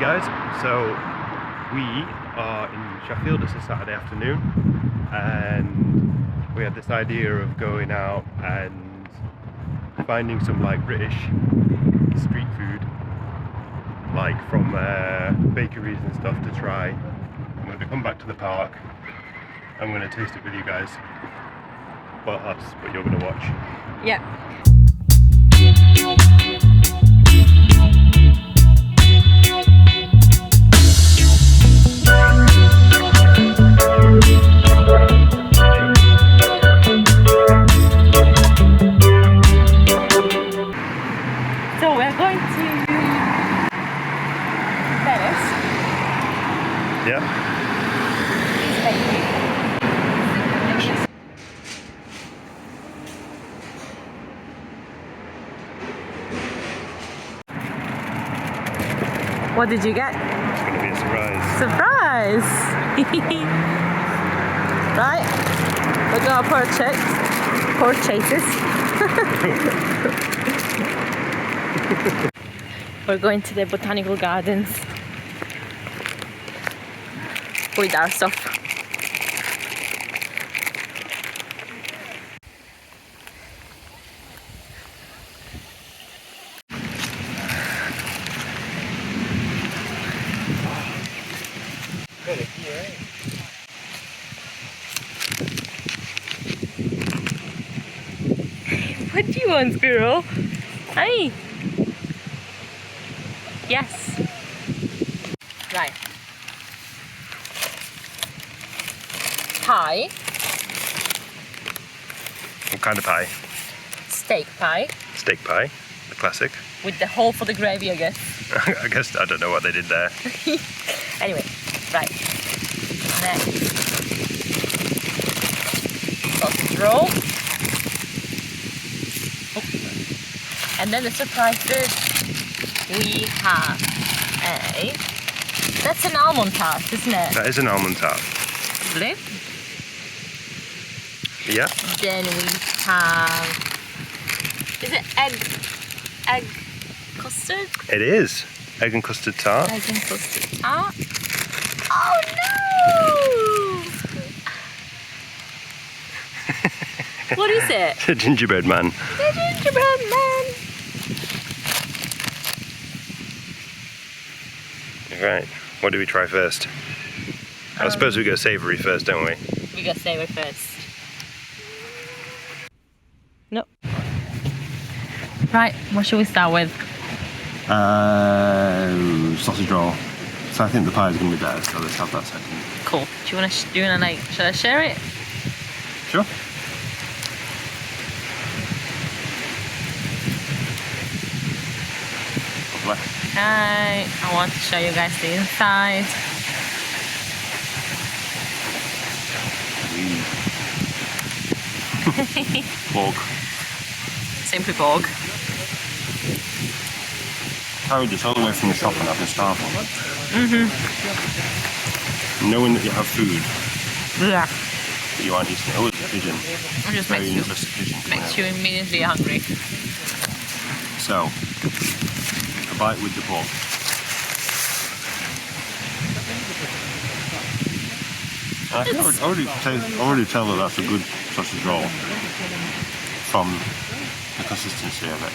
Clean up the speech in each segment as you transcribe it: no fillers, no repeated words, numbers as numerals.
guys, so we are in Sheffield. It's a Saturday afternoon and we had this idea of going out and finding some like British street food, like from bakeries and stuff to try. I'm going to come back to the park. I'm going to taste it with you guys. Well, us, but you're going to watch. Yeah. So we're going to Venice. Yeah. What did you get? It's going to be a surprise. Surprise! Right, we're going to purchases. We're going to the botanical gardens with our stuff. What do you want, squirrel? Hey! Yes! Right. Pie. What kind of pie? Steak pie. Steak pie, the classic. With the hole for the gravy, I guess. I guess I don't know what they did there. Anyway, right. Next. Sausage roll. Oh. And then the surprise food. We have that's an almond tart, isn't it? That is an almond tart. Lovely. Yeah. Then we have, is it egg custard? It is. Egg and custard tart. Egg and custard tart. Oh no! What is it? The gingerbread man. The gingerbread man. Right. What do we try first? I suppose we go savoury first, don't we? We got savoury first. No. Right, what should we start with? Sausage roll. So I think the pie is going to be better, so let's have that second. Cool. Do you want to like, shall I share it? Sure. Lovely. Okay, I want to show you guys the inside. Pork. Simply pork. Carried this all the way from the shop and I've been starving. Knowing that you have food Yeah. that you aren't eating. Oh, it's a pigeon. It just Very interesting pigeon. makes you immediately hungry. So, a bite with the pork. I can already tell that that's a good sausage roll from the consistency of it.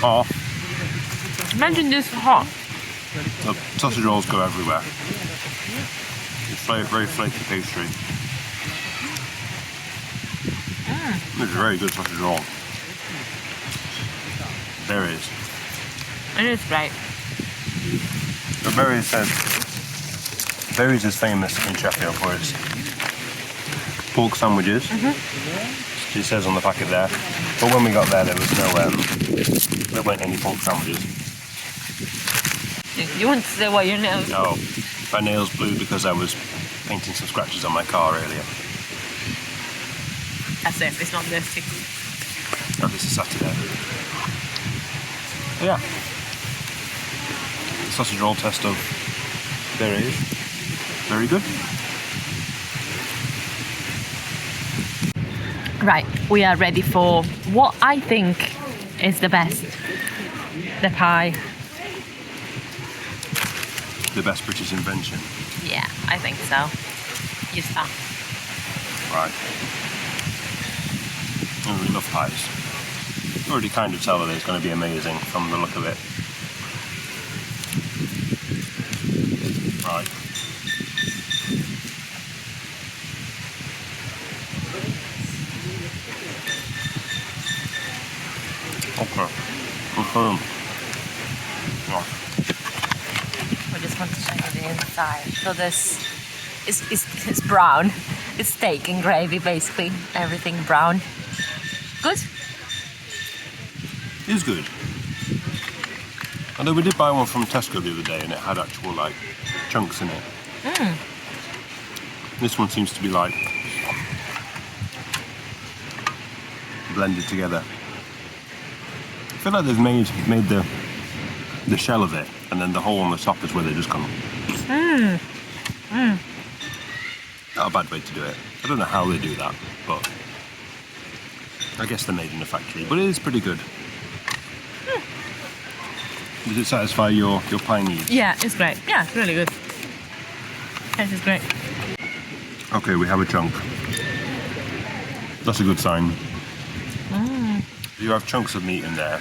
Oh, Imagine this hot. the sausage rolls go everywhere. It's very flaky pastry. It's a very good sausage roll. Berries. It is great. The Berries is famous in Sheffield for its pork sandwiches. It says on the packet there. But when we got there, there was there weren't any pork sandwiches. You want to say what your nails? No, my nails blue because I was painting some scratches on my car earlier. That's it, it's not dirty. Oh, this is Saturday. Yeah. The sausage roll test of berries. Very good. Right, we are ready for what I think is the best The pie. The best British invention. Yeah, I think so. Just that. Right. Oh, we love pies. You already kind of tell that it's going to be amazing from the look of it. Right. Okay. Confirm. Yeah. We just want to check the inside. So this is brown. It's steak and gravy basically. Everything brown. Good? It is good. Although we did buy one from Tesco the other day and it had actual like chunks in it. Mm. This one seems to be like blended together. I feel like they've made the shell of it and then the hole on the top is where they just come. Mm. Mm. Not a bad way to do it. I don't know how they do that, but I guess they're made in a factory. But it is pretty good. Does it satisfy your pie needs? Yeah, it's great. Yeah, it's really good. This is great. Okay, we have a chunk. That's a good sign. Mm. If you have chunks of meat in there,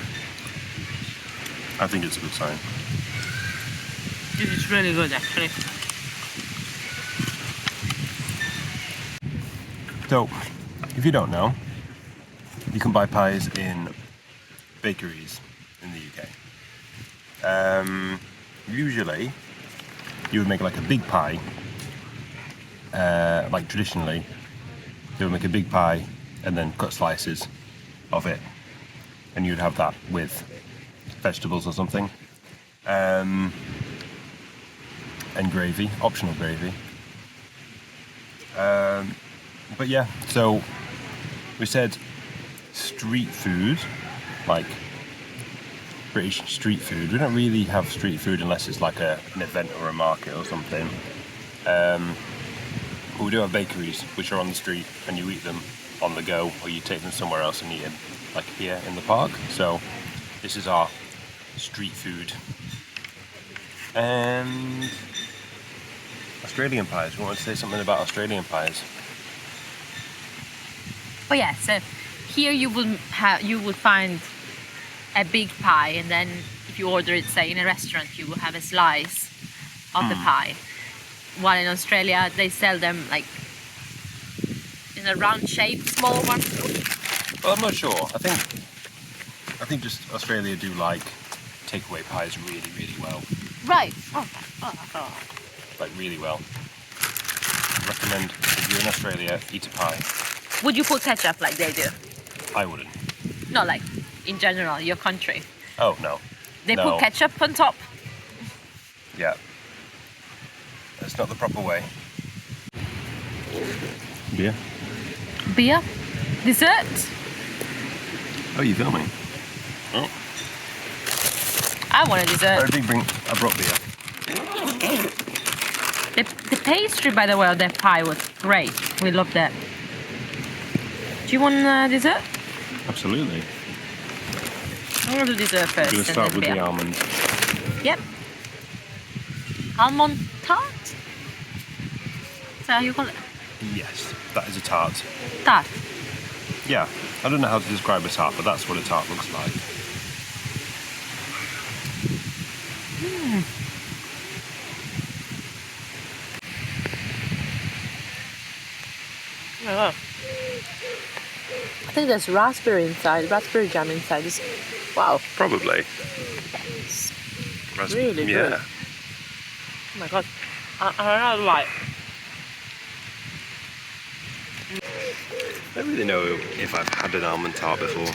I think it's a good sign. This is really good actually. So, if you don't know, you can buy pies in bakeries in the UK. Usually, you would make like a big pie, like traditionally, they would make a big pie and then cut slices of it, and you'd have that with vegetables or something, and gravy, optional gravy. But yeah, so we said street food, like British street food. We don't really have street food unless it's like an event or a market or something. But we do have bakeries which are on the street and you eat them on the go, or you take them somewhere else and eat them, like here in the park. So this is our street food. And Australian pies. We want to say something about Australian pies. Oh yeah, so here you will find a big pie, and then if you order it, say in a restaurant, you will have a slice of the pie. While in Australia, they sell them like in a round shape, small one. Well, I'm not sure. I think just Australia do like takeaway pies really, really well. Right. Oh. Like really well. Recommend if you're in Australia, eat a pie. Would you put ketchup like they do? I wouldn't. Not like in general, your country. Oh no. They No. put ketchup on top. Yeah. That's not the proper way. Beer? Beer, dessert. Oh, you're filming? Oh. I want a dessert. I brought beer. The pastry, by the way, of that pie was great. We loved that. Do you want dessert? Absolutely. I'm gonna do dessert first. I'm going to start and with then the beer. almond. Yep. Almond tart? Is that how you call it? Yes, that is a tart. Tart. Yeah, I don't know how to describe a tart, but that's what a tart looks like. Oh. I think there's raspberry inside, raspberry jam inside. Wow. Probably. Really good. Yeah. Oh my god. I don't know why. I don't really know if I've had an almond tart before.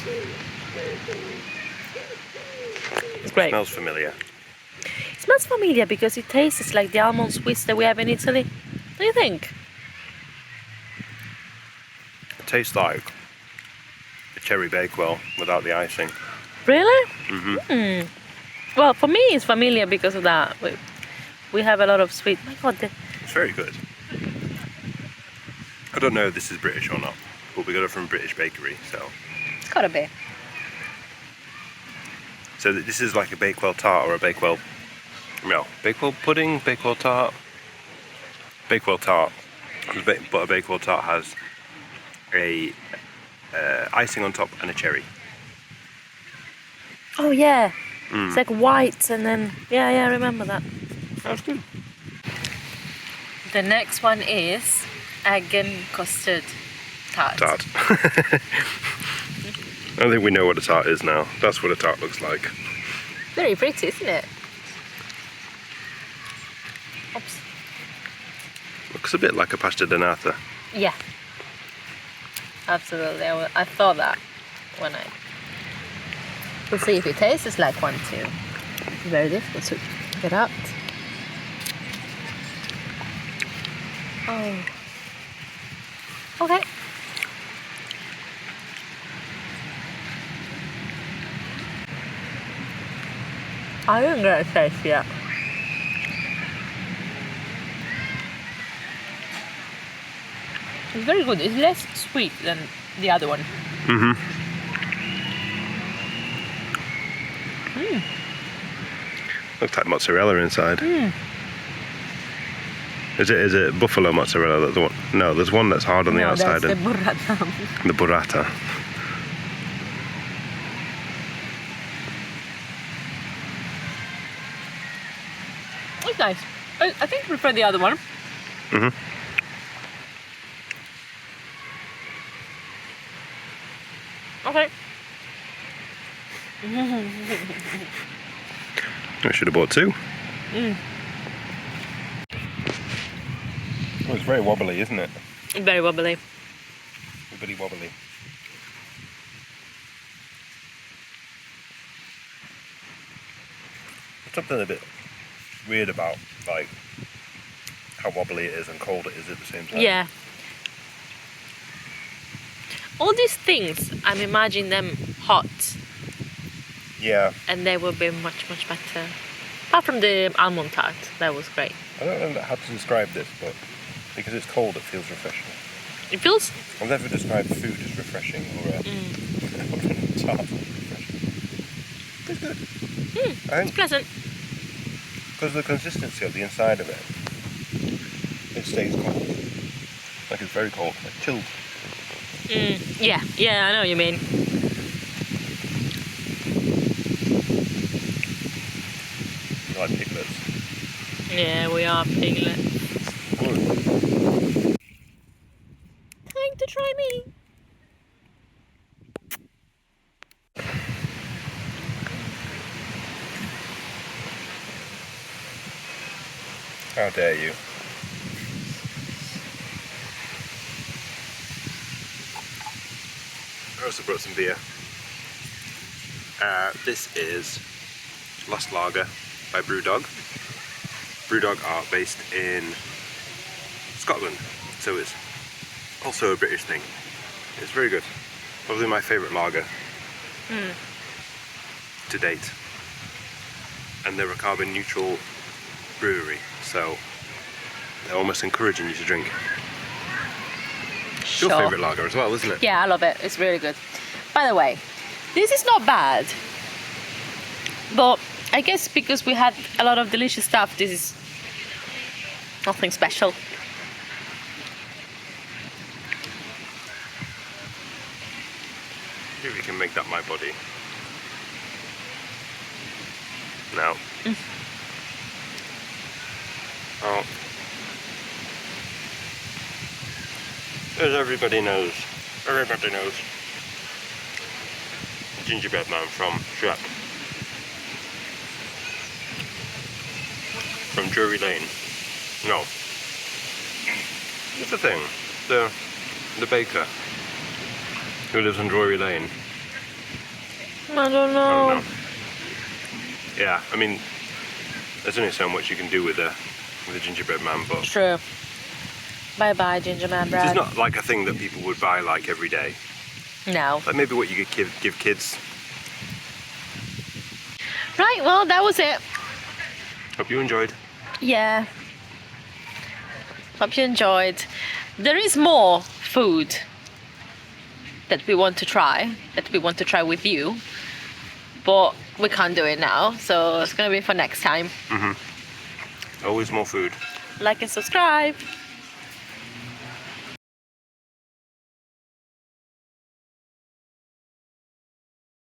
It's great. It smells familiar. It smells familiar because it tastes like the almond Swiss that we have in Italy. What do you think? It tastes like a cherry bakewell without the icing. Really? Mm-hmm. Well, for me it's familiar because of that. We have a lot of sweet. My god, It's very good. I don't know if this is British or not, but we got it from a British bakery, so. it's gotta be. So this is like a Bakewell tart or a Bakewell, no, Bakewell pudding, Bakewell tart, Bakewell tart. But a Bakewell tart has a icing on top and a cherry. Oh yeah, it's like white and then yeah, I remember that. That's good. The next one is egg and custard tart. Tart. I think we know what a tart is now. That's what a tart looks like. Very pretty, isn't it? Oops. Looks a bit like a pasta donata. Yeah, absolutely. I thought that when I. We'll see if it tastes like one too. It's very difficult to get out. Oh. Okay. I didn't get a taste yet. It's very good. It's less sweet than the other one. Looks like mozzarella inside. Is it buffalo mozzarella? That's the one. No, there's one that's hard on the outside. That's the burrata. The burrata. It's nice. I think I prefer the other one. Okay. I should have bought two. Oh, it's very wobbly, isn't it? Very wobbly. Wibbly wobbly. There's something a bit weird about like how wobbly it is and cold it is at the same time. Yeah. All these things, I'm imagining them hot, Yeah. and they will be much better. Apart from the almond tart, that was great. I don't know how to describe this, but because it's cold, it feels refreshing. It feels. I've never described food as refreshing or a tart as refreshing. It's good. I It's think pleasant. because of the consistency of the inside of it, it stays cold. Like it's very cold, like chilled. Yeah, I know what you mean. You like piglets. Yeah, we are piglets. Time to try me. How dare you? I also brought some beer. This is Lost Lager by Brewdog. Brewdog are based in Scotland, so it's also a British thing. It's very good. Probably my favourite lager to date. And they're a carbon neutral brewery, so they're almost encouraging you to drink. It's your Sure. favourite lager as well, isn't it? Yeah, I love it. It's really good. By the way, this is not bad. But I guess because we had a lot of delicious stuff, this is nothing special. See if you can make that my body. No. Oh. As everybody knows, Gingerbread Man from Shrek. From Drury Lane. No. What's the thing? The baker who lives on Drury Lane. I don't I know. don't know. Yeah, I mean, there's only so much you can do with a gingerbread man, but True. Bye bye, gingerbread bread. it's not like a thing that people would buy like every day. No. Like maybe what you could give kids. Right, well, that was it. Hope you enjoyed. Yeah. Hope you enjoyed. There is more food that we want to try with you. but we can't do it now, so it's gonna be for next time. Always more food. Like and subscribe.